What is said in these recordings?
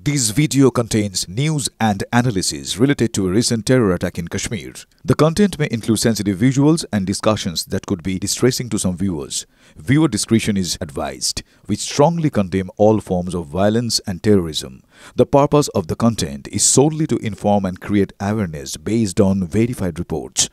This video contains news and analysis related to a recent terror attack in Kashmir. The content may include sensitive visuals and discussions that could be distressing to some viewers. Viewer discretion is advised. We strongly condemn all forms of violence and terrorism. The purpose of the content is solely to inform and create awareness based on verified reports.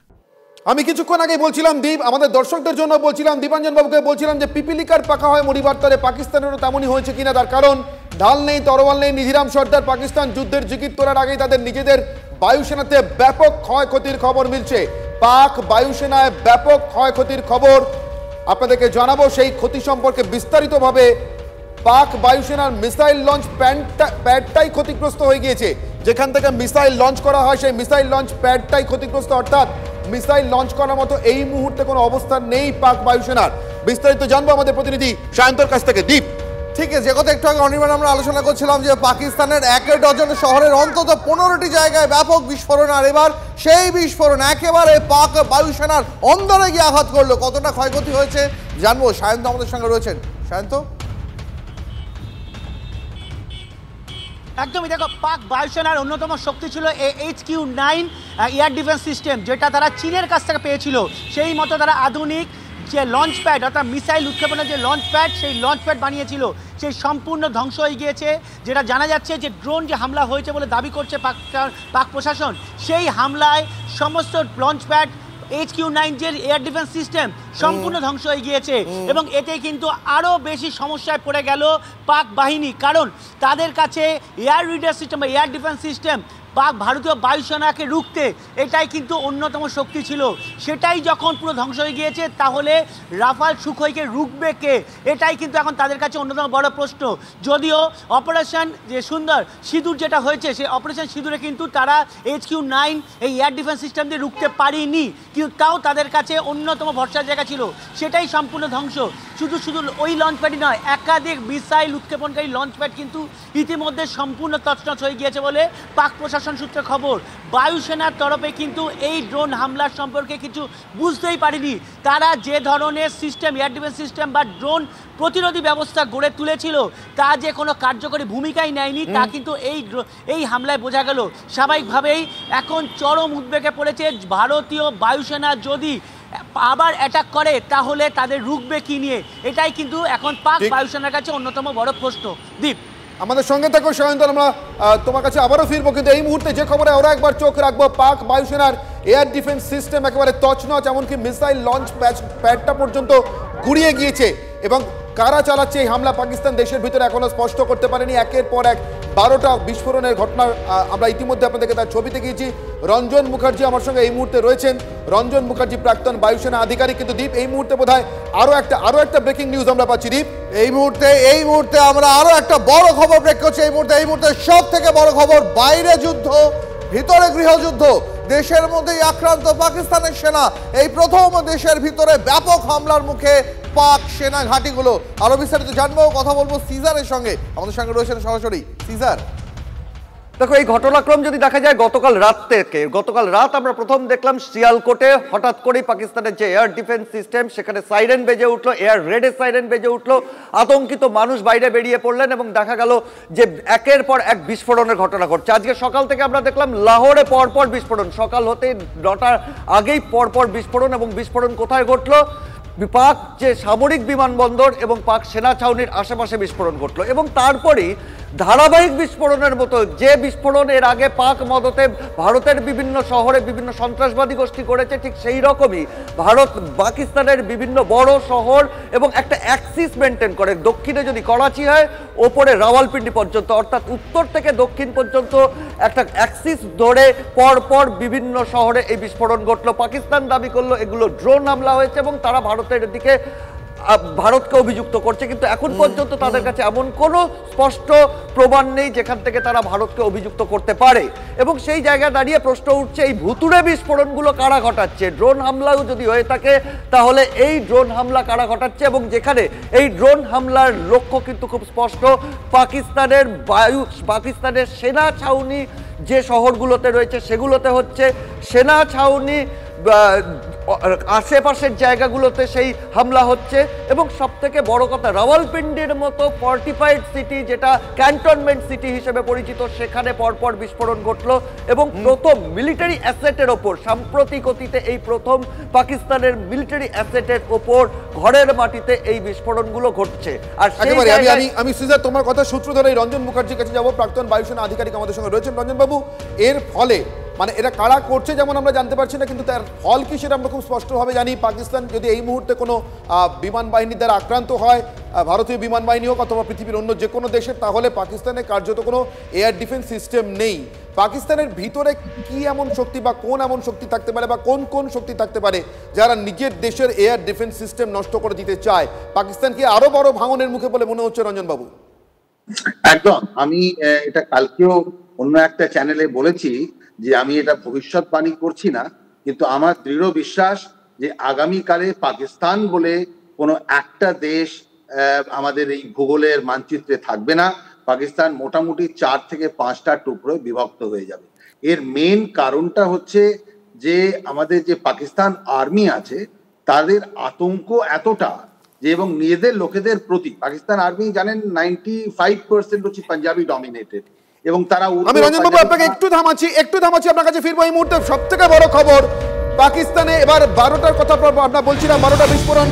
আমি কিছুক্ষণ আগে বলছিলাম দীপ আমাদের দর্শকদের জন্য বলছিলাম দীপাঞ্জন বাবুকে বলছিলাম যে পিপিলিকার পাকা হয় মরিবার্তারে পাকিস্তানেরও তেমনই হয়েছে কিনা তার কারণ ঢাল নেই তরোয়াল নেই নিধিরাম সর্দার পাকিস্তান যুদ্ধের জিকির তোলার আগেই তাদের নিজেদের বায়ুসেনাতে ব্যাপক ক্ষয়ক্ষতির খবর মিলছে পাক বায়ুসেনায় ব্যাপক ক্ষয়ক্ষতির খবর আপনাদেরকে জানাবো সেই ক্ষতি সম্পর্কে বিস্তারিতভাবে পাক বায়ুসেনার মিসাইল লঞ্চ প্যাডটাই ক্ষতিগ্রস্ত হয়ে গিয়েছে যেখান থেকে মিসাইল লঞ্চ করা হয় সেই মিসাইল লঞ্চ প্যাডটাই ক্ষতিগ্রস্ত অর্থাৎ মিসাইল লঞ্চ করার মতো এই মুহূর্তে কোনো অবস্থা নেই পাক বায়ুসেনার বিস্তারিত জানবো আমাদের প্রতিনিধি সায়ন্তর কাছ থেকে দীপ ঠিক আছে যে কথা একটু আগে অনির্বাণ আমরা আলোচনা করছিলাম যে পাকিস্তানের 1 ডজন শহরের অন্তত 15টি জায়গায় ব্যাপক বিস্ফোরণ আর এবার সেই বিস্ফোরণ একেবারে পাক বায়ুসেনার অন্দরে গিয়ে আঘাত করলো কতটা ক্ষয়ক্ষতি হয়েছে জানবো সায়ন্ত আমাদের সঙ্গে রয়েছেন সায়ন্ত একদমই দেখো পাক বায়ুসেনার অন্যতম শক্তি ছিল HQ-9 এয়ার ডিফেন্স সিস্টেম যেটা তারা চীনের কাছ থেকে পেয়েছিল সেই মতো তারা আধুনিক যে লঞ্চ প্যাড অর্থাৎ মিসাইল উৎক্ষেপণের যে লঞ্চ প্যাড সেই লঞ্চ প্যাড বানিয়েছিল সেই সম্পূর্ণ ধ্বংস হয়ে গিয়েছে যেটা জানা যাচ্ছে যে ড্রোন যে হামলা হয়েছে বলে দাবি করছে পাক প্রশাসন সেই হামলায় সমস্ত লঞ্চ প্যাড HQ-9 যে এয়ার ডিফেন্স সিস্টেম সম্পূর্ণ ধ্বংস হয়ে গিয়েছে এবং এতে কিন্তু আরও বেশি সমস্যায় পড়ে গেল পাক বাহিনী কারণ তাদের কাছে এয়ার রিডার সিস্টেম বা এয়ার ডিফেন্স সিস্টেম পাক ভারতীয় বায়ুসেনাকে রুখতে এটাই কিন্তু অন্যতম শক্তি ছিল সেটাই যখন পুরো ধ্বংস হয়ে গিয়েছে তাহলে রাফাল সুখোইকে রুখবে কে এটাই কিন্তু এখন তাদের কাছে অন্যতম বড় প্রশ্ন যদিও অপারেশন যে সুন্দর সিঁদুর যেটা হয়েছে সেই অপারেশন সিঁদুরে কিন্তু তারা HQ-9 এই এয়ার ডিফেন্স সিস্টেম দিয়ে রুখতে পারেনি কিন্তু তাও তাদের কাছে অন্যতম ভরসার জায়গা ছিল সেটাই সম্পূর্ণ ধ্বংস শুধু ওই লঞ্চ প্যাডই নয় একাধিক মিসাইল উৎক্ষেপণকারী লঞ্চ প্যাড কিন্তু ইতিমধ্যে সম্পূর্ণ তছনছ হয়ে গিয়েছে বলে পাক প্রশাসন সূত্রে খবর বায়ুসেনার তরফে কিন্তু এই ড্রোন হামলার সম্পর্কে কিছু বুঝতেই পারেনি তারা যে ধরনের সিস্টেম এয়ার ডিফেন্স সিস্টেম বা ড্রোন প্রতিরোধী ব্যবস্থা গড়ে তুলেছিল তা যে কোনো কার্যকরী ভূমিকাই নেয়নি তা কিন্তু এই হামলায় বোঝা গেল স্বাভাবিকভাবেই এখন চরম উদ্বেগে পড়েছে ভারতীয় বায়ুসেনা যদি আবার অ্যাটাক করে তাহলে তাদের রুখবে কি নিয়ে এটাই কিন্তু এখন পাক বায়ুসেনার কাছে অন্যতম বড় প্রশ্ন দীপ আমাদের সঙ্গে থাকো সায়ন্তন আমরা তোমার কাছে আবারও ফিরবো কিন্তু এই মুহূর্তে যে খবরে ওরা একবার চোখ রাখবো পাক বায়ুসেনার এয়ার ডিফেন্স সিস্টেম একেবারে তছনছ এমনকি মিসাইল লঞ্চ প্যাডটা পর্যন্ত গুড়িয়ে গিয়েছে এবং কারা চালাচ্ছে এই হামলা পাকিস্তান দেশের ভিতরে এখনো স্পষ্ট করতে পারেনি একের পর এক 12টা বিস্ফোরণের ঘটনা আমরা ইতিমধ্যে আপনাদেরকে তার ছবি দেখিয়েছি রঞ্জন মুখার্জি আমার সঙ্গে এই মুহূর্তে রয়েছেন রঞ্জন মুখার্জি প্রাক্তন বায়ুসেনা আধিকারিক কিন্তু দীপ এই মুহূর্তে বোধহয় আরো একটা ব্রেকিং নিউজ আমরা পাচ্ছি দীপ এই মুহূর্তে আমরা আরো একটা বড় খবর ব্রেক করছি এই মুহূর্তে সব থেকে বড় খবর বাইরে যুদ্ধ ভিতরে গৃহযুদ্ধ দেশের মধ্যেই আক্রান্ত পাকিস্তানের সেনা এই প্রথম দেশের ভিতরে ব্যাপক হামলার মুখে পাক সেনা ঘাঁটিগুলো আরো বিস্তারিত জানবো কথা বলবো সিজারের সঙ্গে আমাদের সঙ্গে রয়েছেন সরাসরি সিজার দেখো এই ঘটনাক্রম যদি দেখা যায় গতকাল রাত আমরা প্রথম দেখলাম শিয়ালকোটে হঠাৎ করেই পাকিস্তানের যে এয়ার ডিফেন্স সিস্টেম সেখানে সাইরেন বেজে উঠলো এয়ার রেডের সাইরেন বেজে উঠলো আতঙ্কিত মানুষ বাইরে বেরিয়ে পড়লেন এবং দেখা গেল যে একের পর এক বিস্ফোরণের ঘটনা ঘটছে আজকে সকাল থেকে আমরা দেখলাম লাহোরে পরপর বিস্ফোরণ সকাল হতে 9টার আগেই পরপর বিস্ফোরণ এবং বিস্ফোরণ কোথায় ঘটলো পাক যে সামরিক বিমানবন্দর এবং পাক সেনা ছাউনির আশেপাশে বিস্ফোরণ ঘটলো এবং তারপরেই ধারাবাহিক বিস্ফোরণের মতো যে বিস্ফোরণ এর আগে পাক মদতে ভারতের বিভিন্ন শহরে বিভিন্ন সন্ত্রাসবাদী গোষ্ঠী করেছে ঠিক সেই রকমই ভারত পাকিস্তানের বিভিন্ন বড় শহর এবং একটা অ্যাক্সিস মেনটেন করে দক্ষিণে যদি করাচি হয় ওপরে রাওয়ালপিন্ডি পর্যন্ত অর্থাৎ উত্তর থেকে দক্ষিণ পর্যন্ত একটা অ্যাক্সিস ধরে পরপর বিভিন্ন শহরে এই বিস্ফোরণ ঘটলো পাকিস্তান দাবি করলো এগুলো ড্রোন হামলা হয়েছে এবং তারা ভারতের দিকে ভারতকে অভিযুক্ত করছে কিন্তু এখন পর্যন্ত তাদের কাছে এমন কোনো স্পষ্ট প্রমাণ নেই যেখান থেকে তারা ভারতকে অভিযুক্ত করতে পারে এবং সেই জায়গায় দাঁড়িয়ে প্রশ্ন উঠছে এই ভুতুড়ে বিস্ফোরণগুলো কারা ঘটাচ্ছে ড্রোন হামলাও যদি হয়ে থাকে তাহলে এই ড্রোন হামলা কারা ঘটাচ্ছে এবং যেখানে এই ড্রোন হামলার লক্ষ্য কিন্তু খুব স্পষ্ট পাকিস্তানের সেনা ছাউনি যে শহরগুলোতে রয়েছে সেগুলোতে হচ্ছে সেনা ছাউনি আশেপাশের জায়গাগুলোতে সেই হামলা হচ্ছে। এবং সব থেকে বড় কথা, রাওয়ালপিন্ডির মতো ফর্টিফাইড সিটি, যেটা ক্যান্টনমেন্ট সিটি হিসেবে পরিচিত, সেখানে পরপর বিস্ফোরণ ঘটলো। এবং প্রথম মিলিটারি অ্যাসেটের ওপর, সাম্প্রতিক অতীতে এই প্রথম পাকিস্তানের মিলিটারি অ্যাসেটের ওপর ঘরের মাটিতে এই বিস্ফোরণগুলো ঘটছে। আর আমি সিজার তোমার কথা সূত্র ধরে রঞ্জন মুখার্জির কাছে যাবো, প্রাক্তন বায়ুসেনা আধিকারিক আমাদের সঙ্গে রয়েছেন। রঞ্জন বাবু, এর ফলে মানে এরা কারা করছে যেমন আমরা জানতে পারছি না, কিন্তু তার ফল কি সেটা আমরা খুব স্পষ্টভাবে জানি। পাকিস্তান যদি এই মুহূর্তে কোনো বিমান বাহিনীর দ্বারা আক্রান্ত হয়, ভারতীয় বিমান বাহিনী হোক অথবা পৃথিবীর অন্য যে কোনো দেশের, তাহলে পাকিস্তানের কার্যত কোনো এয়ার ডিফেন্স সিস্টেম নেই। পাকিস্তানের ভিতরে কি এমন শক্তি বা কোন এমন শক্তি থাকতে পারে বা কোন কোন শক্তি থাকতে পারে যারা নিজের দেশের এয়ার ডিফেন্স সিস্টেম নষ্ট করে দিতে চায়? পাকিস্তান কি আরো বড় ভাঙনের মুখে বলে মনে হচ্ছে রঞ্জন বাবু? একদম। আমি এটা কালকেও অন্য একটা চ্যানেলে বলেছি যে আমি এটা ভবিষ্যৎবাণী করছি না, কিন্তু আমার দৃঢ় বিশ্বাস যে আগামীকালে পাকিস্তান বলে কোনো একটা দেশ আমাদের এই ভূগোলের মানচিত্রে থাকবে না। পাকিস্তান মোটামুটি 4 থেকে 5টা টুকরোয় বিভক্ত হয়ে যাবে। এর মেন কারণটা হচ্ছে যে আমাদের যে পাকিস্তান আর্মি আছে তাদের আতঙ্ক এতটা যে, এবং নিজেদের লোকেদের প্রতি পাকিস্তান আর্মি জানেন 95% হচ্ছে পাঞ্জাবি ডমিনেটেড, এবং তারা আমি রঞ্জন বাবু আপনাকে একটু থামাচ্ছি আপনার কাছে ফিরবো। এই মুহূর্তে সব থেকে বড় খবর, পাকিস্তানে এবার 12টার কথা আমরা বলছিলাম, 12টা বিস্ফোরণ,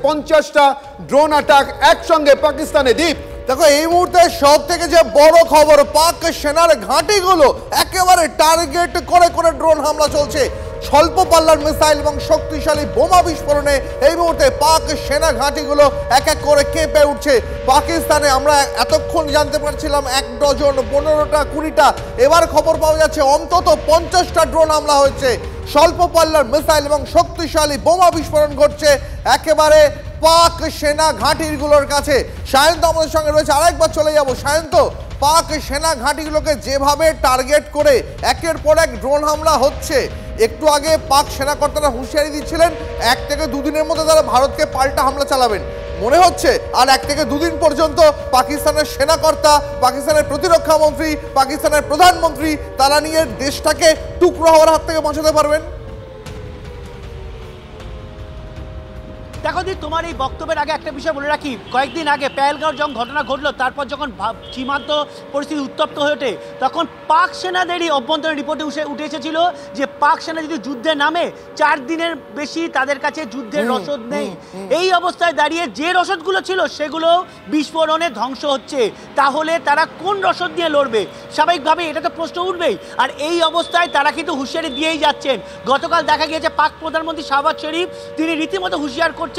50টা ড্রোন অ্যাটাক একসঙ্গে পাকিস্তানে। দ্বীপ, দেখো এই মুহূর্তে সব থেকে যে বড় খবর, পাক সেনার ঘাঁটিগুলো একেবারে টার্গেট করে করে ড্রোন হামলা চলছে। স্বল্প পাল্লার মিসাইল এবং শক্তিশালী বোমা বিস্ফোরণে এই মুহূর্তে পাক সেনা ঘাঁটিগুলো এক এক করে কেঁপে উঠছে। পাকিস্তানে আমরা এতক্ষণ জানতে পারছিলাম 1 ডজন, 15টা, 20টা, এবার খবর পাওয়া যাচ্ছে অন্তত 50টা ড্রোন হামলা হয়েছে। স্বল্প পাল্লার মিসাইল এবং শক্তিশালী বোমা বিস্ফোরণ ঘটছে একেবারে পাক সেনা ঘাঁটিগুলোর কাছে। সায়ন্ত আমাদের সঙ্গে রয়েছে, আরেকবার চলে যাব। সায়ন্ত, পাক সেনা ঘাঁটিগুলোকে যেভাবে টার্গেট করে একের পর এক ড্রোন হামলা হচ্ছে, একটু আগে পাক সেনাকর্তারা হুঁশিয়ারি দিচ্ছিলেন 1 থেকে 2 দিনের মধ্যে তারা ভারতকে পাল্টা হামলা চালাবেন। মনে হচ্ছে আর 1 থেকে 2 দিন পর্যন্ত পাকিস্তানের সেনাকর্তা, পাকিস্তানের প্রতিরক্ষা মন্ত্রী, পাকিস্তানের প্রধানমন্ত্রী তারা নিয়ে দেশটাকে টুকরো হওয়ার হাত থেকে বাঁচাতে পারবেন। দেখো দি, তোমার এই বক্তব্যের আগে একটা বিষয় বলে রাখি। কয়েকদিন আগে পেহেলগাঁও যখন ঘটনা ঘটলো, তারপর যখন সীমান্ত পরিস্থিতি উত্তপ্ত হয়ে ওঠে, তখন পাক সেনাদেরই অভ্যন্তরীণ রিপোর্টে উঠে এসেছিল যে পাক সেনা যদি যুদ্ধে নামে 4 দিনের বেশি তাদের কাছে যুদ্ধের রসদ নেই। এই অবস্থায় দাঁড়িয়ে যে রসদগুলো ছিল সেগুলো বিস্ফোরণে ধ্বংস হচ্ছে, তাহলে তারা কোন রসদ নিয়ে লড়বে? স্বাভাবিকভাবে এটা তো প্রশ্ন উঠবেই। আর এই অবস্থায় তারা কিন্তু হুঁশিয়ারি দিয়েই যাচ্ছেন। গতকাল দেখা গিয়েছে পাক প্রধানমন্ত্রী শাহবাজ শরীফ তিনি রীতিমতো হুঁশিয়ার করছেন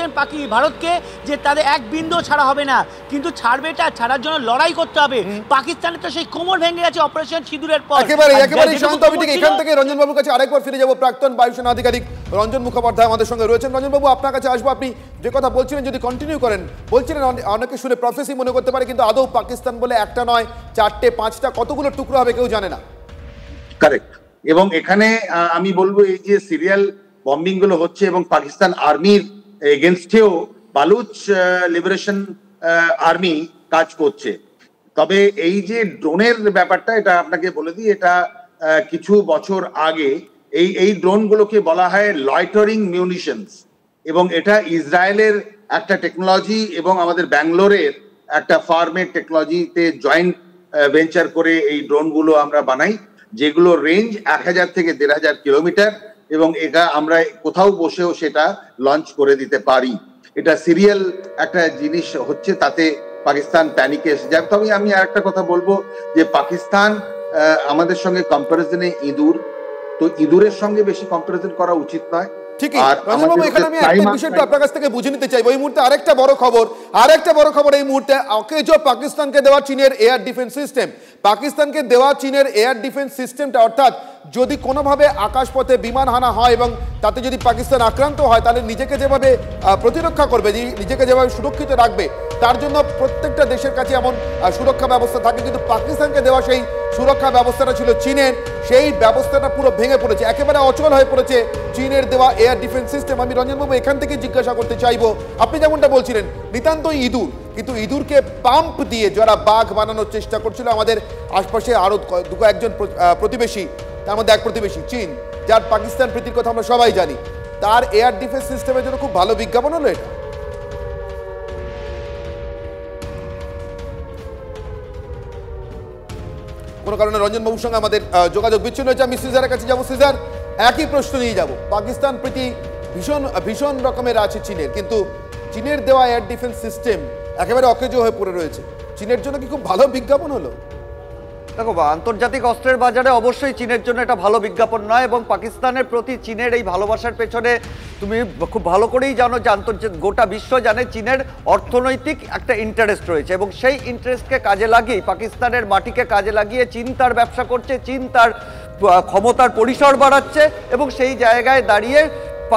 ভারতকে যে তাদের 1 বিন্দু ছাড়া হবে না, কিন্তু ছাড়ার জন্য লড়াই করতে হবে। পাকিস্তানের তো সেই কোমর ভেঙে গেছে অপারেশন সিঁদুরের পর। একেবারে শান্ত। আমি ঠিক এখান থেকে রঞ্জন বাবুর কাছে আরেকবার ফিরে যাব। প্রাক্তন বায়ুসেনা আধিকারিক রঞ্জন মুখোপাধ্যায় আমাদের সঙ্গে রয়েছেন। রঞ্জন বাবু, আপনার কাছে আসবো। আপনি যে কথা বলছিলেন যদি কন্টিনিউ করেন, বলছিলেন অনেকে শুনে প্রফেসি মনে করতে পারে, কিন্তু আদৌ পাকিস্তান বলে একটা নয়, 4টে 5টা, কতগুলো টুকরো হবে কেউ জানে না। কারেক্ট। এবং এখানে আমি বলবো এই যে সিরিয়াল বম্বিং গুলো হচ্ছে এবং পাকিস্তান আর্মির এগেনস্টেও বালুচ লিবারেশন আর্মি কাজ করছে। তবে এই যে ড্রোনের ব্যাপারটা, এটা আপনাকে বলে দিই, এটা কিছু বছর আগে এই ড্রোনগুলোকে বলা হয় লয়টারিং মিউনিশনস, এবং এটা ইসরায়েলের একটা টেকনোলজি এবং আমাদের ব্যাঙ্গালোরের একটা ফার্মের টেকনোলজিতে জয়েন্ট ভেঞ্চার করে এই ড্রোনগুলো আমরা বানাই, যেগুলো রেঞ্জ 1000 থেকে 1500 কিলোমিটার, এবং এটা আমরা কোথাও বসেও সেটা লঞ্চ করে দিতে পারি। এটা সিরিয়াল একটা জিনিস হচ্ছে, তাতে পাকিস্তান প্যানিকে এসে যায়। তবে আমি আর একটা কথা বলবো যে পাকিস্তান আমাদের সঙ্গে কম্পারিজনে ইঁদুর, তো ইঁদুরের সঙ্গে বেশি কম্পারিজন করা উচিত নয়। ঠিকই। রঞ্জন বাবু, এখানে আমি একটা বিষয়টা আপনার কাছ থেকে বুঝে নিতে চাইবো। এই মুহূর্তে আরেকটা বড় খবর এই মুহূর্তে অকেজো পাকিস্তানকে দেওয়া চীনের এয়ার ডিফেন্স সিস্টেম। পাকিস্তানকে দেওয়া চীনের এয়ার ডিফেন্স সিস্টেমটা, অর্থাৎ যদি কোনোভাবে আকাশপথে বিমান হানা হয় এবং তাতে যদি পাকিস্তান আক্রান্ত হয়, তাহলে নিজেকে যেভাবে প্রতিরক্ষা করবে, নিজেকে যেভাবে সুরক্ষিত রাখবে, তার জন্য প্রত্যেকটা দেশের কাছে এমন সুরক্ষা ব্যবস্থা থাকে। কিন্তু পাকিস্তানকে দেওয়া সেই সুরক্ষা ব্যবস্থাটা ছিল চীনের, সেই ব্যবস্থাটা পুরো ভেঙে পড়েছে, একেবারে অচল হয়ে পড়েছে চীনের দেওয়া এয়ার ডিফেন্স সিস্টেম। আমি রঞ্জনবাবু এখান থেকে জিজ্ঞাসা করতে চাইবো, আপনি যেমনটা বলছিলেন নিতান্তই ইঁদুর, কিন্তু ইঁদুরকে পাম্প দিয়ে যারা বাঘ বানানোর চেষ্টা করছিল আমাদের আশপাশে আরো 2-1জন প্রতিবেশী, তার মধ্যে এক প্রতিবেশী চীন, যার পাকিস্তান প্রীতির কথা আমরা সবাই জানি, তার এয়ার ডিফেন্স সিস্টেমের জন্য খুব ভালো বিজ্ঞাপন হলো এটা। কোনো কারণে রঞ্জনবাবুর সঙ্গে আমাদের যোগাযোগ বিচ্ছিন্ন হয়েছে। আমি সিজারের কাছে যাবো। সিজার, একই প্রশ্ন নিয়ে যাব। পাকিস্তান প্রীতি ভীষণ ভীষণ রকমের আছে চীনের, কিন্তু চীনের দেওয়া এয়ার ডিফেন্স সিস্টেম একেবারে অকেজো হয়ে পড়ে রয়েছে। চীনের জন্য কি খুব ভালো বিজ্ঞাপন হলো? দেখো, আন্তর্জাতিক অস্ত্রের বাজারে অবশ্যই চীনের জন্য এটা ভালো বিজ্ঞাপন নয়, এবং পাকিস্তানের প্রতি চীনের এই ভালোবাসার পেছনে তুমি খুব ভালো করেই জানো যে গোটা বিশ্ব জানে চীনের অর্থনৈতিক একটা ইন্টারেস্ট রয়েছে, এবং সেই ইন্টারেস্টকে কাজে লাগিয়ে, পাকিস্তানের মাটিকে কাজে লাগিয়ে চীন তার ব্যবসা করছে, চীন তার ক্ষমতার পরিসর বাড়াচ্ছে, এবং সেই জায়গায় দাঁড়িয়ে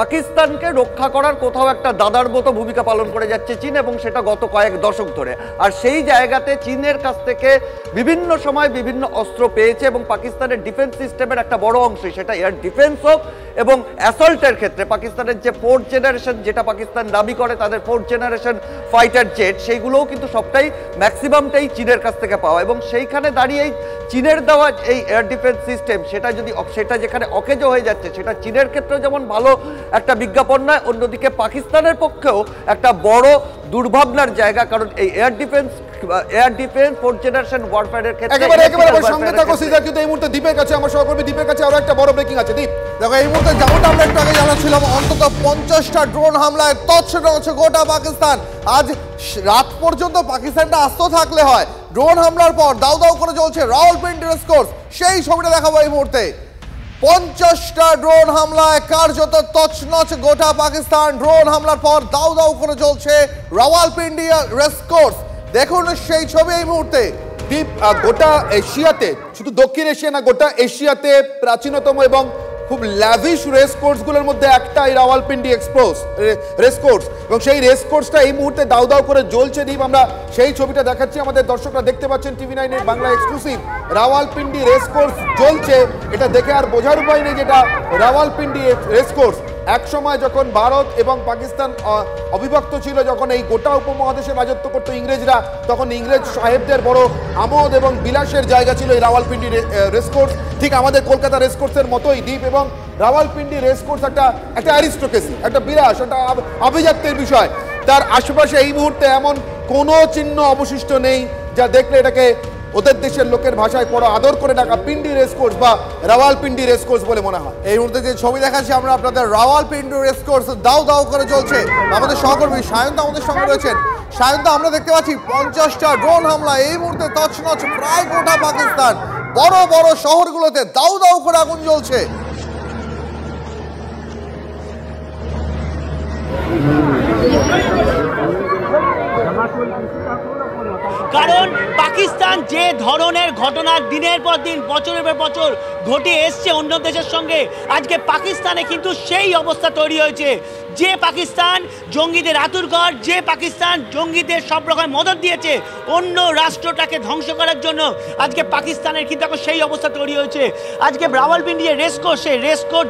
পাকিস্তানকে রক্ষা করার কোথাও একটা দাদার মতো ভূমিকা পালন করে যাচ্ছে চীন, এবং সেটা গত কয়েক দশক ধরে। আর সেই জায়গাতে চীনের কাছ থেকে বিভিন্ন সময় বিভিন্ন অস্ত্র পেয়েছে, এবং পাকিস্তানের ডিফেন্স সিস্টেমের একটা বড় অংশই সেটা এয়ার ডিফেন্স হোক এবং অ্যাসল্টের ক্ষেত্রে পাকিস্তানের যে 4th জেনারেশন, যেটা পাকিস্তান দাবি করে তাদের 4th জেনারেশন ফাইটার জেট, সেইগুলোও কিন্তু সবটাই ম্যাক্সিমামটাই চীনের কাছ থেকে পাওয়া। এবং সেইখানে দাঁড়িয়েই চীনের দেওয়া এই এয়ার ডিফেন্স সিস্টেম সেটা যেখানে অকেজো হয়ে যাচ্ছে, সেটা চীনের ক্ষেত্রেও যেমন ভালো একটা বিজ্ঞাপন নয়, অন্যদিকে পাকিস্তানের পক্ষেও একটা বড় দুর্ভাবনার জায়গা, কারণ এই এয়ার ডিফেন্স 4th জেনারেশন ওয়ারফেয়ারের ক্ষেত্রে একেবারে সঙ্গে থাকো সিজার। কিন্তু এই মুহূর্তে দ্বীপের কাছে, আমার সহকর্মী দ্বীপের কাছে আরো একটা বড় ব্রেকিং আছে। দ্বীপ, দেখো এই মুহূর্তে যেমনটা আমরা একটু আগে জানাচ্ছিলাম, অন্তত 50টা ড্রোন হামলায় তছনছ গোটা পাকিস্তান। আজ রাত পর্যন্ত পাকিস্তানটা আস্ত থাকলে হয়, ড্রোন হামলার পর দাউ দাউ করে চলছে রাওয়ালপিন্ডি রেসকোর্স। সেই ছবিটা দেখাবো এই মুহূর্তে। 50টা ড্রোন হামলায় কার্যত তছনছ গোটা পাকিস্তান। ড্রোন হামলার পর দাউ দাউ করে চলছে রাওয়ালপিন্ডি রেসকোর্স। দেখুন সেই ছবি এই মুহূর্তে। দ্বীপ, গোটা এশিয়াতে, শুধু দক্ষিণ এশিয়া না, গোটা এশিয়াতে প্রাচীনতম এবং খুব ল্যাভিশ রেস কোর্সগুলোর মধ্যে একটা এই রাওয়ালপিন্ডি রেস কোর্স, এবং সেই রেস কোর্সটা এই মুহূর্তে দাউ দাউ করে জ্বলছে। দ্বীপ, আমরা সেই ছবিটা দেখাচ্ছি, আমাদের দর্শকরা দেখতে পাচ্ছেন TV9 এর Bangla exclusive. Rawalpindi race course জ্বলছে, এটা দেখে আর বোঝার উপায় নেই যেটা রাওয়ালপিন্ডি রেস কোর্স। এক সময় যখন ভারত এবং পাকিস্তান অবিভক্ত ছিল, যখন এই গোটা উপমহাদেশে রাজত্ব করতো ইংরেজরা, তখন ইংরেজ সাহেবদের বড় আমোদ এবং বিলাসের জায়গা ছিল এই রাওয়ালপিন্ডি রেসকোর্স। ঠিক আমাদের কলকাতা রেসকোর্সের মতোই দ্বীপ, এবং রাওয়ালপিন্ডি রেসকোর্স একটা অ্যারিস্টোক্রেসি, একটা বিলাস, একটা আভিজাত্যের বিষয়। তার আশেপাশে এই মুহূর্তে এমন কোনো চিহ্ন অবশিষ্ট নেই যা দেখলে এটাকে ওদের দেশের লোকের ভাষায় বড় আদর করে ডাকা পিন্ডি রেসকোর্স বা রাওয়ালপিন্ডি রেসকোর্স বলে মনে হয়। এই মুহূর্তে যে ছবি দেখাচ্ছি আমরা আপনাদের, রাওয়ালপিন্ডি রেসকোর্স দাউ দাউ করে চলছে। আমাদের সহকর্মী সায়ন্ত আমাদের সঙ্গে রয়েছেন। সায়ন্ত, আমরা দেখতে পাচ্ছি 50টা ড্রোন হামলা এই মুহূর্তে তছনছ প্রায় গোটা পাকিস্তান। বড় বড় শহরগুলোতে দাউ দাউ করে আগুন জ্বলছে। কারণ পাকিস্তান যে ধরনের ঘটনা দিনের পর দিন, বছরের পর বছর ঘটে এসছে অন্য দেশের সঙ্গে, আজকে পাকিস্তানে কিন্তু সেই অবস্থা তৈরি হয়েছে। যে পাকিস্তান জঙ্গিদের আতুরঘর, যে পাকিস্তান জঙ্গিদের সব রকম মদত দিয়েছে অন্য রাষ্ট্রটাকে ধ্বংস করার জন্য, আজকে পাকিস্তানের কিন্তু এখন সেই অবস্থা তৈরি হয়েছে। আজকে রাওয়ালপিন্ডি রেসকোর্স, সেই রেসকোর্স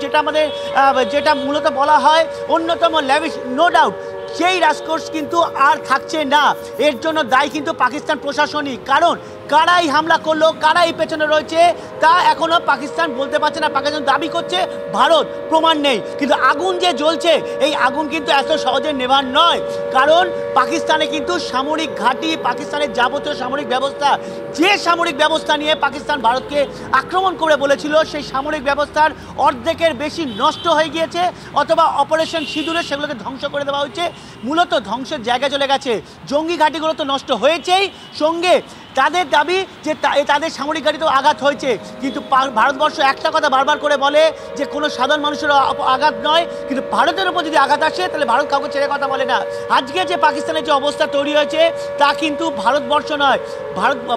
যেটা মূলত বলা হয় অন্যতম ল্যাভিশ, নো ডাউট সেই রেসকোর্স কিন্তু আর থাকছে না। এর জন্য দায়ী কিন্তু পাকিস্তান প্রশাসনিক, কারণ কারাই হামলা করলো, কারাই পেছনে রয়েছে তা এখনো পাকিস্তান বলতে পারছে না। পাকিস্তান দাবি করছে ভারত, প্রমাণ নেই। কিন্তু আগুন যে জ্বলছে, এই আগুন কিন্তু এত সহজে নেভার নয়, কারণ পাকিস্তানে কিন্তু সামরিক ঘাঁটি, পাকিস্তানের যাবতীয় সামরিক ব্যবস্থা, যে সামরিক ব্যবস্থা নিয়ে পাকিস্তান ভারতকে আক্রমণ করে বলেছিল, সেই সামরিক ব্যবস্থার অর্ধেকের বেশি নষ্ট হয়ে গিয়েছে, অথবা অপারেশন সিঁদুরে সেগুলোকে ধ্বংস করে দেওয়া হয়েছে। মূলত ধ্বংসের জায়গায় চলে গেছে। জঙ্গি ঘাঁটিগুলো তো নষ্ট হয়েছেই, সঙ্গে তাদের দাবি যে তাদের সামরিক ঘাঁটিতেও আঘাত হয়েছে। কিন্তু ভারতবর্ষ একটা কথা বারবার করে বলে যে কোনো সাধারণ মানুষের আঘাত নয়, কিন্তু ভারতের উপর যদি আঘাত আসে তাহলে ভারত কাউকে ছেড়ে কথা বলে না। আজকে যে পাকিস্তানের যে অবস্থা তৈরি হয়েছে তা কিন্তু ভারতবর্ষ নয়,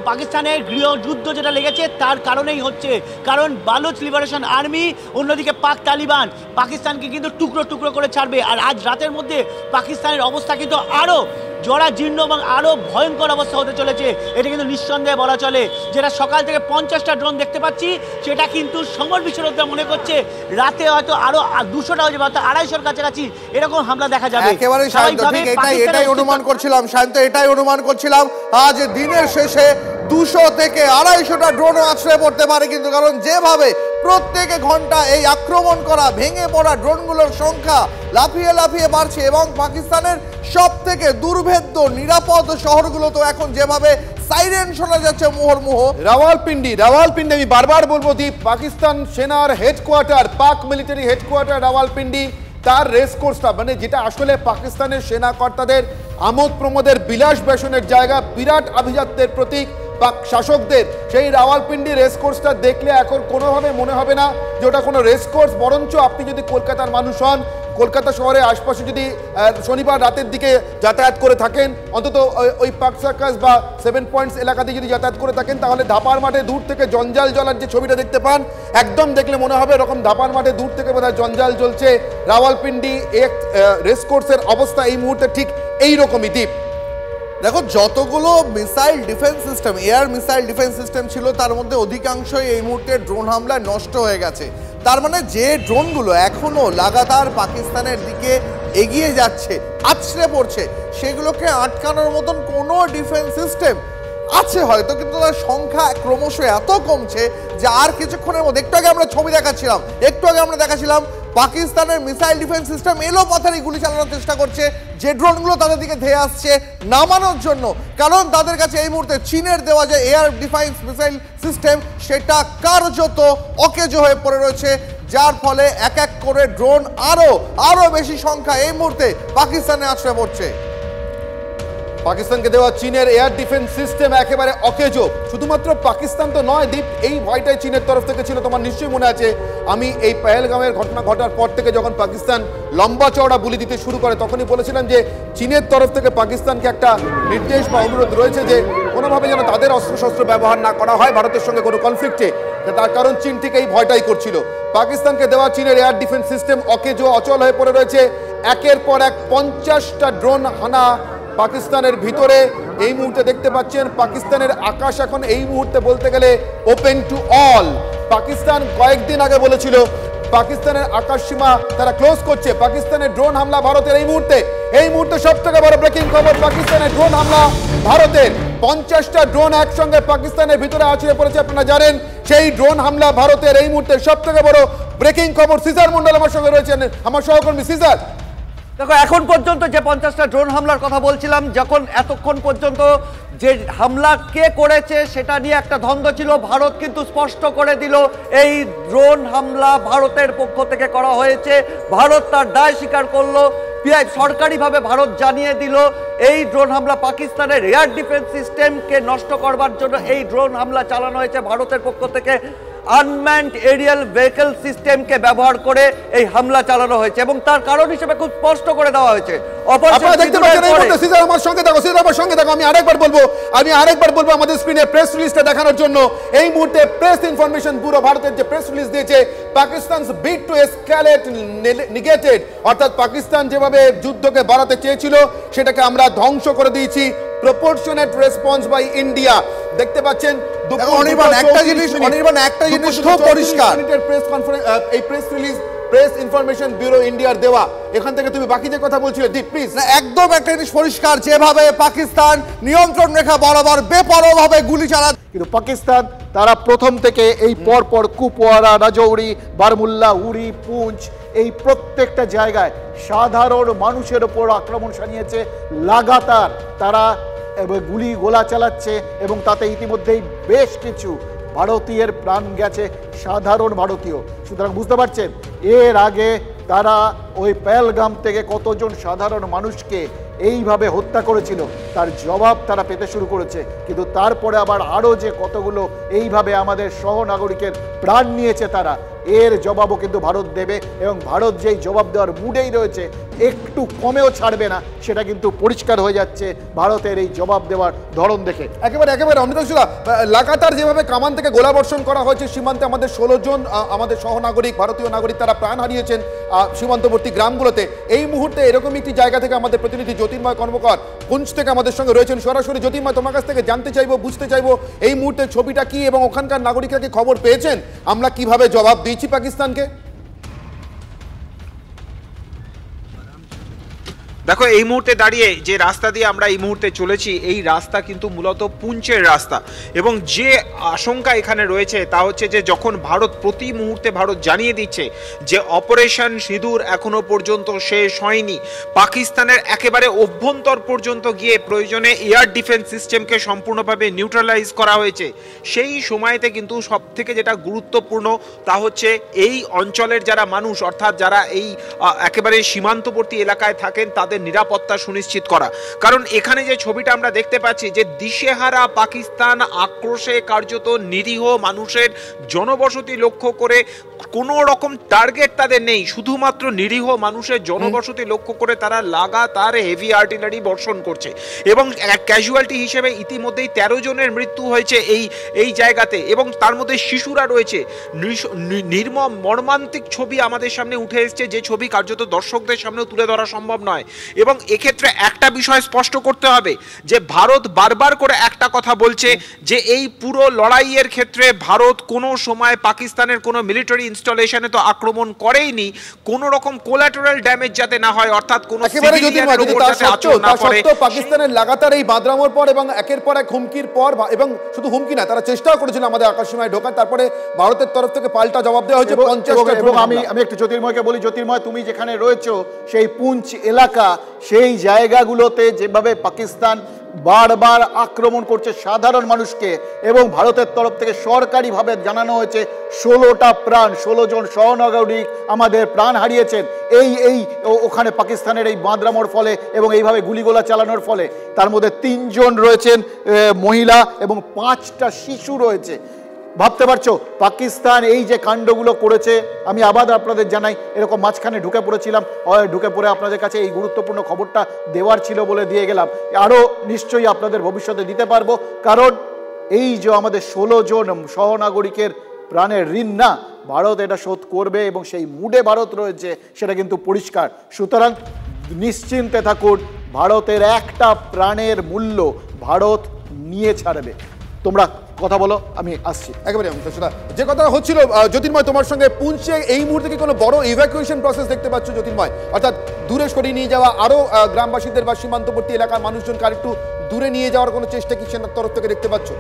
পাকিস্তানের গৃহযুদ্ধ যেটা লেগেছে তার কারণেই হচ্ছে। কারণ বালুচ লিবারেশন আর্মি, অন্যদিকে পাক তালিবান পাকিস্তানকে কিন্তু টুকরো টুকরো করে ছাড়বে। আর আজ রাতের মধ্যে পাকিস্তানের অবস্থা কিন্তু আরও জরাজীর্ণ এবং আরও ভয়ঙ্কর অবস্থা হতে চলেছে, এটা কিন্তু নিঃসন্দেহে বলা চলে। যেটা সকাল থেকে 50টা ড্রোন দেখতে পাচ্ছি, সেটা কিন্তু সমর বিশারদরা মনে করছে রাতে হয়তো আরো 200টা হয়ে যাবে, অর্থাৎ 250-র কাছাকাছি এরকম হামলা দেখা যাবে। একেবারে এটাই অনুমান করছিলাম শান্ত, এটাই অনুমান করছিলাম আজ দিনের শেষে 200 থেকে 250টা ড্রোনও আছড়ে পড়তে পারে। কিন্তু কারণ যেভাবে প্রত্যেকে ঘন্টা এই আক্রমণ করা ভেঙে পড়া ড্রোনগুলোর সংখ্যা লাফিয়ে লাফিয়ে বাড়ছে এবং পাকিস্তানের সব থেকে দুর্ভেদ্য নিরাপদ শহরগুলো তো এখন যেভাবে সাইরেন শোনা যাচ্ছে মুহুর্মুহ। রাওয়ালপিন্ডি আমি বারবার বলবো দীপ, পাকিস্তান সেনার হেডকোয়ার্টার, পাক মিলিটারি হেডকোয়ার্টার রাওয়ালপিন্ডি, তার রেস কোর্সটা মানে যেটা আসলে পাকিস্তানের সেনা কর্তাদের আমোদ প্রমোদের বিলাস বেসনের জায়গা, বিরাট আভিজাত্যের প্রতীক পাক শাসকদের, সেই রাওয়ালপিন্ডি রেস কোর্সটা দেখলে এখন কোনোভাবে মনে হবে না যে ওটা কোনো রেস কোর্স, বরঞ্চ আপনি যদি কলকাতার মানুষ হন, কলকাতা শহরের আশপাশে যদি শনিবার রাতের দিকে যাতায়াত করে থাকেন, অন্তত ওই পার্ক সার্কাস বা 7 পয়েন্টস এলাকাতে যদি যাতায়াত করে থাকেন, তাহলে ধাপার মাঠে দূর থেকে জঞ্জাল জ্বলার যে ছবিটা দেখতে পান, একদম দেখলে মনে হবে এরকম ধাপার মাঠে দূর থেকে বোধহয় জঞ্জাল জ্বলছে। রাওয়ালপিন্ডি রেস কোর্সের অবস্থা এই মুহূর্তে ঠিক এইরকমই দ্বীপ। দেখো যতগুলো missile defence system, air missile defence system ছিল তার মধ্যে অধিকাংশই এই মুহূর্তে ড্রোন হামলায় নষ্ট হয়ে গেছে। তার মানে যে ড্রোনগুলো এখনো লাগাতার পাকিস্তানের দিকে এগিয়ে যাচ্ছে, আছড়ে পড়ছে, সেগুলোকে আটকানোর মতন কোনো ডিফেন্স সিস্টেম আছে হয়তো, কিন্তু তার সংখ্যা ক্রমশ এত কমছে যে আর কিছুক্ষণের মধ্যে, একটু আগে আমরা ছবি দেখাচ্ছিলাম পাকিস্তানের মিসাইল ডিফেন্স সিস্টেম এলো পাথারি গুলি চালানোর চেষ্টা করছে যে ড্রোনগুলো তাদের দিকে ধেয়ে আসছে নামানোর জন্য, কারণ তাদের কাছে এই মুহূর্তে চীনের দেওয়া যে এয়ার ডিফেন্স মিসাইল সিস্টেম সেটা কার্যত অকেজো হয়ে পড়ে রয়েছে, যার ফলে এক এক করে ড্রোন আরো বেশি সংখ্যা এই মুহূর্তে পাকিস্তানে আছড়ে পড়ছে। পাকিস্তানকে দেওয়া চীনের এয়ার ডিফেন্স সিস্টেম একেবারে অকেজো। শুধুমাত্র পাকিস্তান তো নয় দ্বীপ, এই ভয়টাই চীনের তরফ থেকে ছিল। তোমার নিশ্চয়ই মনে আছে, আমি এই পেহেলগামের ঘটনা ঘটার পর থেকে যখন পাকিস্তান লম্বা চওড়া বুলি দিতে শুরু করে, তখনই বলেছিলাম যে চীনের তরফ থেকে পাকিস্তানকে একটা নির্দেশ বা অনুরোধ রয়েছে যে কোনোভাবে যেন তাদের অস্ত্রশস্ত্র ব্যবহার না করা হয় ভারতের সঙ্গে কোনো কনফ্লিক্টে। তার কারণ চীন ঠিক এই ভয়টাই করছিল। পাকিস্তানকে দেওয়া চীনের এয়ার ডিফেন্স সিস্টেম অকেজো, অচল হয়ে পড়ে রয়েছে। একের পর এক 50টা ড্রোন হানা পাকিস্তানের ভিতরে এই মুহূর্তে দেখতে পাচ্ছেন। পাকিস্তানের আকাশ এখন এই মুহূর্তে বলতে গেলে ওপেন টু অল। পাকিস্তান কয়েকদিন আগে বলেছিল পাকিস্তানের আকাশ সীমা তারা ক্লোজ করছে। পাকিস্তানের ড্রোন হামলা ভারতের এই মুহূর্তে সব থেকে বড় ব্রেকিং খবর, পাকিস্তানের ড্রোন হামলা ভারতের। 50টা ড্রোন একসঙ্গে পাকিস্তানের ভিতরে আছড়ে পড়েছে, আপনারা জানেন। সেই ড্রোন হামলা ভারতের এই মুহূর্তে সব থেকে বড় ব্রেকিং খবর। সিজার মন্ডল আমার সঙ্গে রয়েছেন, আমার সহকর্মী সিজার। দেখো এখন পর্যন্ত যে 50টা ড্রোন হামলার কথা বলছিলাম, যখন এতক্ষণ পর্যন্ত যে হামলা কে করেছে সেটা নিয়ে একটা দ্বন্দ্ব ছিল, ভারত কিন্তু স্পষ্ট করে দিল এই ড্রোন হামলা ভারতের পক্ষ থেকে করা হয়েছে। ভারত তার দায় স্বীকার করলো, সরকারিভাবে ভারত জানিয়ে দিল এই ড্রোন হামলা পাকিস্তানের এয়ার ডিফেন্স সিস্টেমকে নষ্ট করবার জন্য এই ড্রোন হামলা চালানো হয়েছে ভারতের পক্ষ থেকে। আনম্যান্ড এরিয়াল ভেহিকল সিস্টেমকে ব্যবহার করে এই হামলা চালানো হয়েছে এবং তার কারণ হিসেবে খুব স্পষ্ট করে দেওয়া হয়েছে। আমি আরেকবার বলবো আমাদের স্ক্রিনে প্রেস রিলিজটা দেখানোর জন্য। এই মুহূর্তে প্রেস ইনফরমেশন ব্যুরো ভারতের যে প্রেস রিলিজ দিয়েছে, পাকিস্তানস বিড টু এসকেলেট নেগেটেড, অর্থাৎ পাকিস্তান যেভাবে যুদ্ধকে বাড়াতে চেয়েছিল সেটাকে আমরা ধ্বংস করে দিয়েছি। Proportionate response by India. দেখতে পাচ্ছেন একটা জিনিস খুব পরিষ্কার, এই press release press information bureau ইন্ডিয়ার দেওয়া। এখান থেকে তুমি বাকি যে কথা বলছিলে দীপ প্লিজ। একদম একটা জিনিস পরিষ্কার, যেভাবে পাকিস্তান নিয়ন্ত্রণ রেখা বরাবর বেপরোয়াভাবে গুলি চালাচ্ছে, কিন্তু পাকিস্তান তারা প্রথম থেকে এই পরপর কুপওয়ারা, রাজৌরি, বারমুল্লা, উড়ি, পুঞ্চ, এই প্রত্যেকটা জায়গায় সাধারণ মানুষের ওপর আক্রমণ সানিয়েছে। লাগাতার তারা গুলি গোলা চালাচ্ছে এবং তাতে ইতিমধ্যেই বেশ কিছু ভারতীয়ের প্রাণ গেছে, সাধারণ ভারতীয়। সুতরাং বুঝতে পারছেন এর আগে তারা ওই পেহেলগাম থেকে কতজন সাধারণ মানুষকে এইভাবে হত্যা করেছিল তার জবাব তারা পেতে শুরু করেছে। কিন্তু তারপরে আবার আরও যে কতগুলো এইভাবে আমাদের সহনাগরিকের প্রাণ নিয়েছে তারা, এর জবাবও কিন্তু ভারত দেবে এবং ভারত যেই জবাব দেওয়ার মুডেই রয়েছে, একটু কমেও ছাড়বে না, সেটা কিন্তু পরিষ্কার হয়ে যাচ্ছে ভারতের এই জবাব দেওয়ার ধরন দেখে। একেবারে অমৃতসুরা লাগাতার যেভাবে কামান থেকে গোলাবর্ষণ করা হয়েছে সীমান্তে, আমাদের 16 জন আমাদের সহনাগরিক ভারতীয় নাগরিক তারা প্রাণ হারিয়েছেন সীমান্তবর্তী গ্রামগুলোতে। এই মুহূর্তে এরকম একটি জায়গা থেকে আমাদের প্রতিনিধি জ্যোতির্ময় কর্মকার পুঞ্চ থেকে আমাদের সঙ্গে রয়েছেন সরাসরি। জ্যোতির্ময়, তোমার কাছ থেকে জানতে চাইবো, বুঝতে চাইবো এই মুহূর্তে ছবিটা কি এবং ওখানকার নাগরিকরা কি খবর পেয়েছেন আমরা কিভাবে জবাব দিয়েছি পাকিস্তানকে? দেখো এই মুহূর্তে দাঁড়িয়ে যে রাস্তা দিয়ে আমরা এই মুহূর্তে চলেছি, এই রাস্তা কিন্তু মূলত পুঞ্চের রাস্তা, এবং যে আশঙ্কা এখানে রয়েছে তা হচ্ছে যে যখন ভারত প্রতি মুহূর্তে জানিয়ে দিচ্ছে যে অপারেশন সিঁদুর এখনো পর্যন্ত শেষ হয়নি, পাকিস্তানের একেবারে অভ্যন্তর পর্যন্ত গিয়ে প্রয়োজনে এয়ার ডিফেন্স সিস্টেমকে সম্পূর্ণভাবে নিউট্রালাইজ করা হয়েছে, সেই সময়তে কিন্তু সব থেকে যেটা গুরুত্বপূর্ণ তা হচ্ছে এই অঞ্চলের যারা মানুষ, অর্থাৎ যারা এই একেবারে সীমান্তবর্তী এলাকায় থাকেন তাদের নিরাপত্তা সুনিশ্চিত করা। কারণ এখানে যে ছবিটা আমরা দেখতে পাচ্ছি যে দিশেহারা পাকিস্তান আক্রোশে কার্যত নিরীহ মানুষের জনবসতি লক্ষ্য করে, কোনো রকম টার্গেট তাদের নেই, শুধুমাত্র নিরীহ মানুষের জনবসতি লক্ষ্য করে তারা লাগাতার হেভি আর্টিলারি বর্ষণ করছে, এবং ক্যাজুয়ালিটি হিসেবে ইতিমধ্যেই 13 জনের মৃত্যু হয়েছে এই জায়গাতে, এবং তার মধ্যে শিশুরা রয়েছে। নির্মম মর্মান্তিক ছবি আমাদের সামনে উঠে এসছে, যে ছবি কার্যত দর্শকদের সামনেও তুলে ধরা সম্ভব নয়। এবং এক্ষেত্রে একটা বিষয় স্পষ্ট করতে হবে যে ভারত বারবার করে একটা কথা বলছে যে এই পুরো লড়াইয়ের ক্ষেত্রে ভারত কোনো সময় পাকিস্তানের কোনো মিলিটারি ইনস্টলেশনে তো আক্রমণ করেইনি, কোনো রকম কোলাটেরাল ড্যামেজ যাতে না হয়, অর্থাৎ কোনো সিভিলিয়ানের উপর যাতে আচরণ না করে। পাকিস্তানের লাগাতার এই বাদরামোর পর এবং একের পর এক হুমকির পর, এবং শুধু হুমকি না, তারা চেষ্টাও করেছিল আমাদের আকাশসীমায় ঢোকার, তারপরে ভারতের তরফ থেকে পাল্টা জবাব দেওয়া হয়েছে 50টা। এবং আমি একটু জ্যোতির্ময়কে বলি, জ্যোতির্ময় তুমি যেখানে রয়েছো সেই পুঞ্চ এলাকা, সেই জায়গাগুলোতে যেভাবে পাকিস্তান বারবার আক্রমণ করছে সাধারণ মানুষকে, এবং ভারতের তরফ থেকে সরকারিভাবে জানানো হয়েছে 16টা প্রাণ, 16 জন সহনাগরিক আমাদের প্রাণ হারিয়েছেন এই ওখানে পাকিস্তানের এই বাঁদরামোর ফলে এবং এইভাবে গুলিগোলা চালানোর ফলে। তার মধ্যে 3 জন রয়েছেন মহিলা এবং 5টা শিশু রয়েছে। ভাবতে পারছো পাকিস্তান এই যে কাণ্ডগুলো করেছে। আমি আবার আপনাদের জানাই, এরকম মাঝখানে ঢুকে পড়ে আপনাদের কাছে এই গুরুত্বপূর্ণ খবরটা দেওয়ার ছিল বলে দিয়ে গেলাম। আরও নিশ্চয়ই আপনাদের ভবিষ্যতে দিতে পারবো, কারণ এই যে আমাদের 16 জন সহনাগরিকের প্রাণের ঋণ না, ভারত এটা শোধ করবে এবং সেই মুডে ভারত রয়েছে, সেটা কিন্তু পরিষ্কার। সুতরাং নিশ্চিন্তে থাকুন, ভারতের একটা প্রাণের মূল্য ভারত নিয়ে ছাড়বে। তোমরা কথা বলো, আমি আসছি। একেবারে যে কথা হচ্ছিল জ্যোতির্ময় তোমার সঙ্গে, পুঞ্চে এই মুহূর্তে কি কোনো বড় ইভ্যাকুয়েশন প্রসেস দেখতে পাচ্ছ জ্যোতির্ময়? অর্থাৎ দূরে সরিয়ে নিয়ে যাওয়া, আরো গ্রামবাসীদের বা সীমান্তবর্তী এলাকার মানুষজনকে আরেকটু দূরে নিয়ে যাওয়ার কোনো চেষ্টা কি সেনার তরফ থেকে দেখতে পাচ্ছ?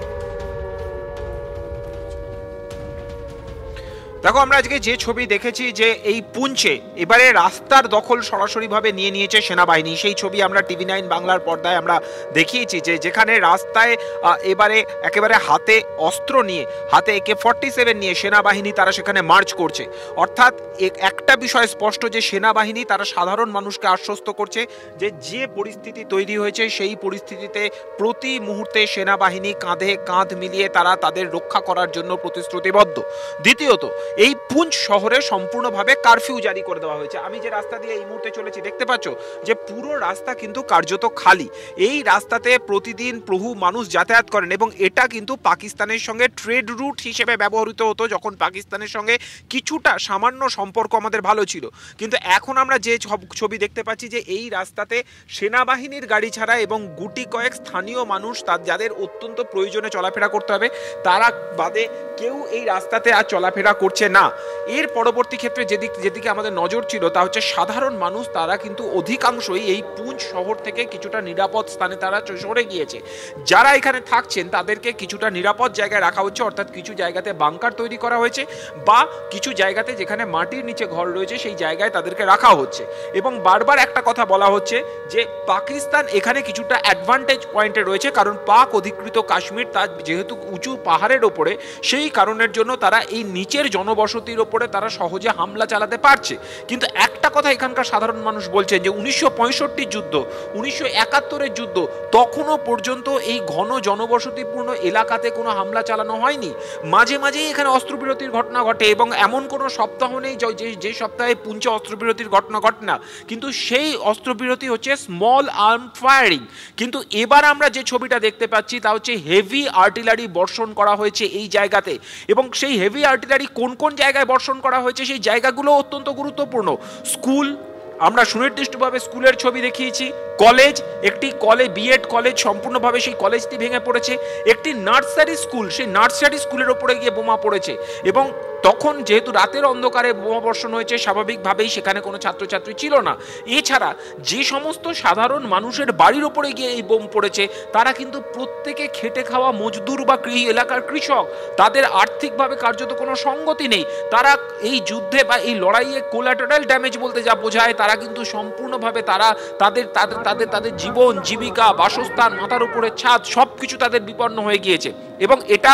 দেখো আমরা আজকে যে ছবি দেখেছি যে এই পুঞ্চে এবারে রাস্তার দখল সরাসরিভাবে নিয়েছে সেনাবাহিনী, সেই ছবি আমরা TV9 বাংলার পর্দায় আমরা দেখিয়েছি যে যেখানে রাস্তায় এবারে একেবারে হাতে অস্ত্র নিয়ে, হাতে AK-47 নিয়ে সেনাবাহিনী তারা সেখানে মার্চ করছে। অর্থাৎ একটা বিষয় স্পষ্ট যে সেনাবাহিনী তারা সাধারণ মানুষকে আশ্বস্ত করছে যে পরিস্থিতি তৈরি হয়েছে সেই পরিস্থিতিতে প্রতি মুহূর্তে সেনাবাহিনী কাঁধে কাঁধ মিলিয়ে তারা তাদের রক্ষা করার জন্য প্রতিশ্রুতিবদ্ধ। দ্বিতীয়ত, এই পুঞ্চ শহরে সম্পূর্ণভাবে কারফিউ জারি করে দেওয়া হয়েছে। আমি যে রাস্তা দিয়ে এই মুহূর্তে চলেছি দেখতে পাচ্ছ যে পুরো রাস্তা কিন্তু কার্যত খালি। এই রাস্তাতে প্রতিদিন বহু মানুষ যাতায়াত করেন এবং এটা কিন্তু পাকিস্তানের সঙ্গে ট্রেড রুট হিসেবে ব্যবহৃত হতো যখন পাকিস্তানের সঙ্গে কিছুটা সামান্য সম্পর্ক আমাদের ভালো ছিল। কিন্তু এখন আমরা যে ছবি দেখতে পাচ্ছি যে এই রাস্তাতে সেনাবাহিনীর গাড়ি ছাড়া এবং গুটি কয়েক স্থানীয় মানুষ যাদের অত্যন্ত প্রয়োজনে চলাফেরা করতে হবে তারা বাদে কেউ এই রাস্তাতে আর চলাফেরা করছে না। এর পরবর্তী ক্ষেত্রে যেদিকে আমাদের নজর ছিল তা হচ্ছে সাধারণ মানুষ তারা কিন্তু অধিকাংশই এই পুঞ্চ শহর থেকে কিছুটা নিরাপদ স্থানে তারা সরে গিয়েছে। যারা এখানে থাকছেন তাদেরকে কিছুটা নিরাপদ জায়গায় রাখা হচ্ছে, অর্থাৎ কিছু জায়গাতে বাংকার তৈরি করা হয়েছে বা কিছু জায়গাতে যেখানে মাটির নিচে ঘর রয়েছে সেই জায়গায় তাদেরকে রাখা হচ্ছে। এবং বারবার একটা কথা বলা হচ্ছে যে পাকিস্তান এখানে কিছুটা অ্যাডভান্টেজ পয়েন্টে রয়েছে, কারণ পাক অধিকৃত কাশ্মীর তার যেহেতু উঁচু পাহাড়ের ওপরে, সেই কারণের জন্য তারা এই নিচের জনবসতির ওপরে তারা সহজে হামলা চালাতে পারছে। কিন্তু একটা কথা এখানকার সাধারণ মানুষ বলছেন যে 1965 যুদ্ধ, 1971 যুদ্ধ, তখনও পর্যন্ত এই ঘন জনবসতিপূর্ণ এলাকাতে কোনো হামলা চালানো হয়নি। মাঝে মাঝেই এখানে অস্ত্রবিরতির ঘটনা ঘটে এবং এমন কোনো সপ্তাহ নেই যে সপ্তাহে পুঞ্চে অস্ত্রবিরতির ঘটনা ঘটে না, কিন্তু সেই অস্ত্রবিরতি হচ্ছে স্মল আর্ম ফায়ারিং। কিন্তু এবার আমরা যে ছবিটা দেখতে পাচ্ছি তা হচ্ছে হেভি আর্টিলারি বর্ষণ করা হয়েছে এই জায়গাতে, এবং সেই হেভি আর্টিলারি কোন কোন জায়গায় বর্ষণ করা হয়েছে সেই জায়গাগুলো অত্যন্ত গুরুত্বপূর্ণ। স্কুল, আমরা সুনির্দিষ্টভাবে স্কুলের ছবি দেখিয়েছি, কলেজ, একটি বিএড কলেজ সম্পূর্ণভাবে সেই কলেজটি ভেঙে পড়েছে, একটি নার্সারি স্কুল, সেই নার্সারি স্কুলের ওপরে গিয়ে বোমা পড়েছে, এবং তখন যেহেতু রাতের অন্ধকারে বোমাবর্ষণ হয়েছে, স্বাভাবিকভাবেই সেখানে কোনো ছাত্রছাত্রী ছিল না। এছাড়া যে সমস্ত সাধারণ মানুষের বাড়ির ওপরে গিয়ে এই বোম পড়েছে তারা কিন্তু প্রত্যেকে খেটে খাওয়া মজদুর বা এলাকার কৃষক, তাদের আর্থিকভাবে কার্যত কোনো সঙ্গতি নেই। তারা এই যুদ্ধে বা এই লড়াইয়ে কোলাটারাল ড্যামেজ বলতে যা বোঝায়, তারা কিন্তু সম্পূর্ণভাবে তাদের জীবন জীবিকা, বাসস্থান, মাথার উপরে ছাদ সবকিছু তাদের বিপন্ন হয়ে গিয়েছে। এবং এটা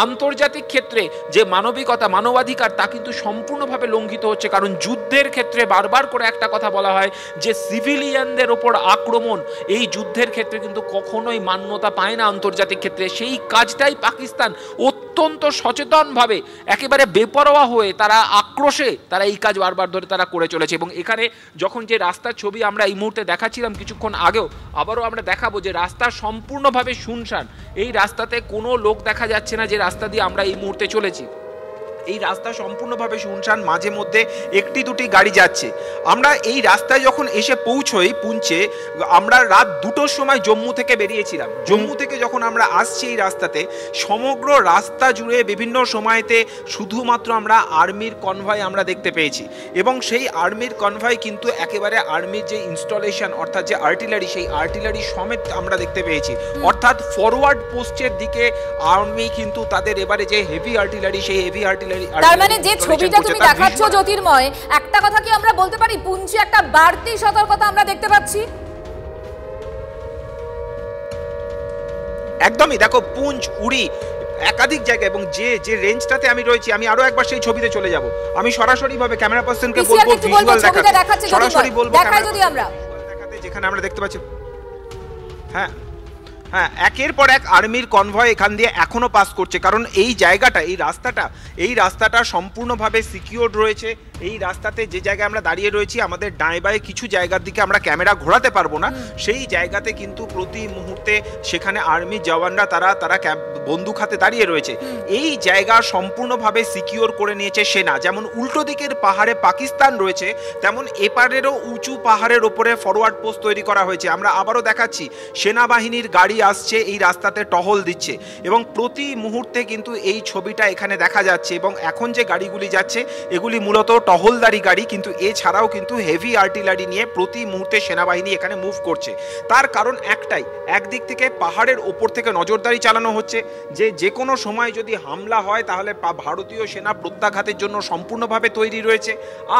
আন্তর্জাতিক ক্ষেত্রে যে মানবিকতা, মানবাধিকার তা কিন্তু সম্পূর্ণভাবে লঙ্ঘিত হচ্ছে। কারণ যুদ্ধের ক্ষেত্রে বারবার করে একটা কথা বলা হয় যে সিভিলিয়ানদের ওপর আক্রমণ এই যুদ্ধের ক্ষেত্রে কিন্তু কখনোই মান্যতা পায় না আন্তর্জাতিক ক্ষেত্রে। সেই কাজটাই পাকিস্তান অত্যন্ত সচেতনভাবে একেবারে বেপরোয়া হয়ে তারা আক্রোশে তারা এই কাজ বারবার ধরে তারা করে চলেছে। এবং এখানে যখন যে রাস্তার ছবি আমরা এই মুহূর্তে দেখাচ্ছিলাম কিছুক্ষণ আগেও, আবারও আমরা দেখাবো যে রাস্তা সম্পূর্ণভাবে শুনশান। এই রাস্তাতে কোনো লোক দেখা যাচ্ছে না যে রাস্তা দিয়ে আমরা এই মুহূর্তে চলেছি। এই রাস্তা সম্পূর্ণভাবে শুনশান, মাঝে মধ্যে একটি দুটি গাড়ি যাচ্ছে। আমরা এই রাস্তায় যখন এসে পৌঁছই পুঞ্চে, আমরা রাত 2টোর সময় জম্মু থেকে বেরিয়েছিলাম। জম্মু থেকে যখন আমরা আসছি এই রাস্তাতে, সমগ্র রাস্তা জুড়ে বিভিন্ন সময়তে শুধুমাত্র আমরা আর্মির কনভয় আমরা দেখতে পেয়েছি। এবং সেই আর্মির কনভয় কিন্তু একেবারে আর্মির যে ইনস্টলেশন অর্থাৎ যে আর্টিলারি, সেই আর্টিলারি সমেত আমরা দেখতে পেয়েছি। অর্থাৎ ফরওয়ার্ড পোস্টের দিকে আর্মি কিন্তু তাদের এবারে যে হেভি আর্টিলারি, সেই হেভি আর্টিলারি, তার মানে যে ছবিটা তুমি দেখাচ্ছ জ্যোতির্ময়, একটা কথা কি আমরা বলতে পারি পুঞ্চে একটা বাড়তি সতর্কতা আমরা দেখতে পাচ্ছি? একদমই, দেখো পুঞ্চ, উড়ি একাধিক জায়গা এবং যে রেঞ্জটাতে আমি রয়েছি, আমি আরো একবার সেই ছবিতে চলে যাব। আমি সরাসরি ভাবে ক্যামেরা পার্সনকে বলবো ভিজুয়াল দেখাতে, সরাসরি বলবো দেখাই যদি আমরা দেখাতে, যেখানে আমরা দেখতে পাচ্ছি। হ্যাঁ, একের পর এক আর্মির কনভয় এখান দিয়ে এখনো পাস করছে। কারণ এই জায়গাটা, এই রাস্তাটা সম্পূর্ণভাবে সিকিউরড রয়েছে। এই রাস্তাতে যে জায়গায় আমরা দাঁড়িয়ে রয়েছি, আমাদের ডাঁয়ে বাঁয়ে কিছু জায়গার দিকে আমরা ক্যামেরা ঘোরাতে পারবো না, সেই জায়গাতে কিন্তু প্রতি মুহূর্তে সেখানে আর্মি জওয়ানরা তারা বন্দুক হাতে দাঁড়িয়ে রয়েছে। এই জায়গা সম্পূর্ণভাবে সিকিউর করে নিয়েছে সেনা। যেমন উল্টো দিকের পাহাড়ে পাকিস্তান রয়েছে, তেমন এপারেরও উঁচু পাহাড়ের ওপরে ফরওয়ার্ড পোস্ট তৈরি করা হয়েছে। আমরা আবারও দেখাচ্ছি সেনাবাহিনীর গাড়ি আসছে, এই রাস্তাতে টহল দিচ্ছে এবং প্রতি মুহূর্তে কিন্তু এই ছবিটা এখানে দেখা যাচ্ছে। এবং এখন যে গাড়িগুলি যাচ্ছে এগুলি মূলত টহলদারি গাড়ি, কিন্তু এছাড়াও কিন্তু হেভি আর্টিলারি নিয়ে প্রতি মুহূর্তে সেনাবাহিনী এখানে মুভ করছে। তার কারণ একটাই, একদিক থেকে পাহাড়ের ওপর থেকে নজরদারি চালানো হচ্ছে যে কোনো সময় যদি হামলা হয় তাহলে ভারতীয় সেনা প্রত্যাঘাতের জন্য সম্পূর্ণভাবে তৈরি রয়েছে।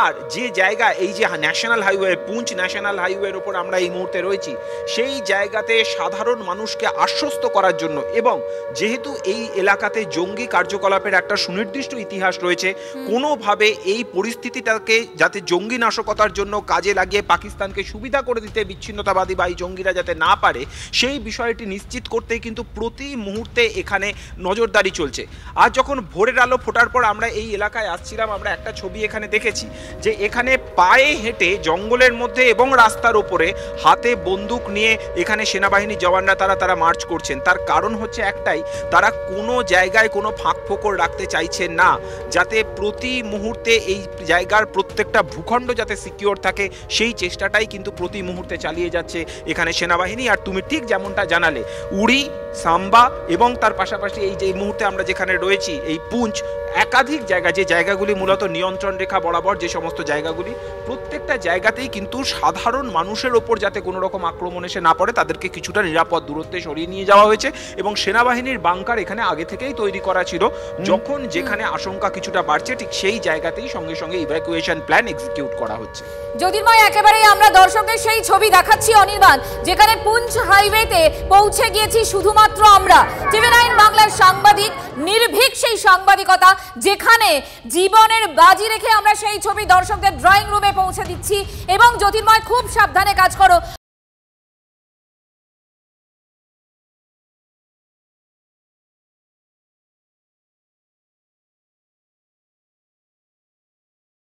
আর যে জায়গা, এই যে ন্যাশনাল হাইওয়ে, পুঞ্চ ন্যাশনাল হাইওয়ের ওপর আমরা এই মুহূর্তে রয়েছি, সেই জায়গাতে সাধারণ মানুষকে আশ্বস্ত করার জন্য, এবং যেহেতু এই এলাকাতে জঙ্গি কার্যকলাপের একটা সুনির্দিষ্ট ইতিহাস রয়েছে, কোনোভাবে এই পরিস্থিতিটাকে যাতে জঙ্গি নাশকতার জন্য কাজে লাগিয়ে পাকিস্তানকে সুবিধা করে দিতে বিচ্ছিন্নতাবাদী বা এই জঙ্গিরা যাতে না পারে, সেই বিষয়টি নিশ্চিত করতেই কিন্তু প্রতি মুহূর্তে এখানে নজরদারি চলছে। আর যখন ভোরের আলো ফোটার পর আমরা এই এলাকায় আসছিলাম, আমরা একটা ছবি এখানে দেখেছি যে এখানে পায়ে হেঁটে জঙ্গলের মধ্যে এবং রাস্তার উপরে হাতে বন্দুক নিয়ে এখানে সেনাবাহিনী জওয়ানরা তারা মার্চ করছেন। তার কারণ হচ্ছে একটাই, তারা কোনো জায়গায় কোনো ফাঁক ফোকর রাখতে চাইছেন না, যাতে প্রতি মুহূর্তে এই জায়গার প্রত্যেকটা ভূখণ্ড যাতে সিকিউর থাকে, সেই চেষ্টাটাই কিন্তু প্রতি মুহূর্তে চালিয়ে যাচ্ছে এখানে সেনাবাহিনী। আর তুমি ঠিক যেমনটা জানালে, উড়ি, সাম্বা এবং তার পাশাপাশি এই যে মুহূর্তে আমরা যেখানে রয়েছি এই পুঞ্চ, একাধিক জায়গা, যে জায়গাগুলি মূলত নিয়ন্ত্রণ রেখা বরাবর যে সমস্ত জায়গাগুলি, প্রত্যেকটা জায়গাতেই কিন্তু সাধারণ মানুষের ওপর যাতে কোনো রকম আক্রমণ এসে না পড়ে তাদেরকে কিছুটা নিরাপদ দূরত্বে সরিয়ে নিয়ে যাওয়া হয়েছে। এবং সেনাবাহিনীর বাংকার এখানে আগে থেকেই তৈরি করা ছিল, যখন যেখানে আশঙ্কা কিছুটা বাড়ছে ঠিক সেই জায়গাতেই সঙ্গে সঙ্গে ইভ্যাকুয়েশন প্ল্যান এক্সিকিউট করা হচ্ছে। জ্যোতির্ময়, একেবারেই আমরা দর্শকদের সেই ছবি দেখাচ্ছি অনির্বাণ, যেখানে পুঞ্চ হাইওয়েতে পৌঁছে গিয়েছি শুধুমাত্র আমরা, টিভি9 বাংলার সাংবাদিক, নির্ভীক সেই সাংবাদিকতা, যেখানে জীবনের বাজি রেখে আমরা সেই ছবি দর্শকদের ড্রয়িং রুমে পৌঁছে দিচ্ছি। এবং জ্যোতির্ময়, খুব সাবধানে কাজ করো।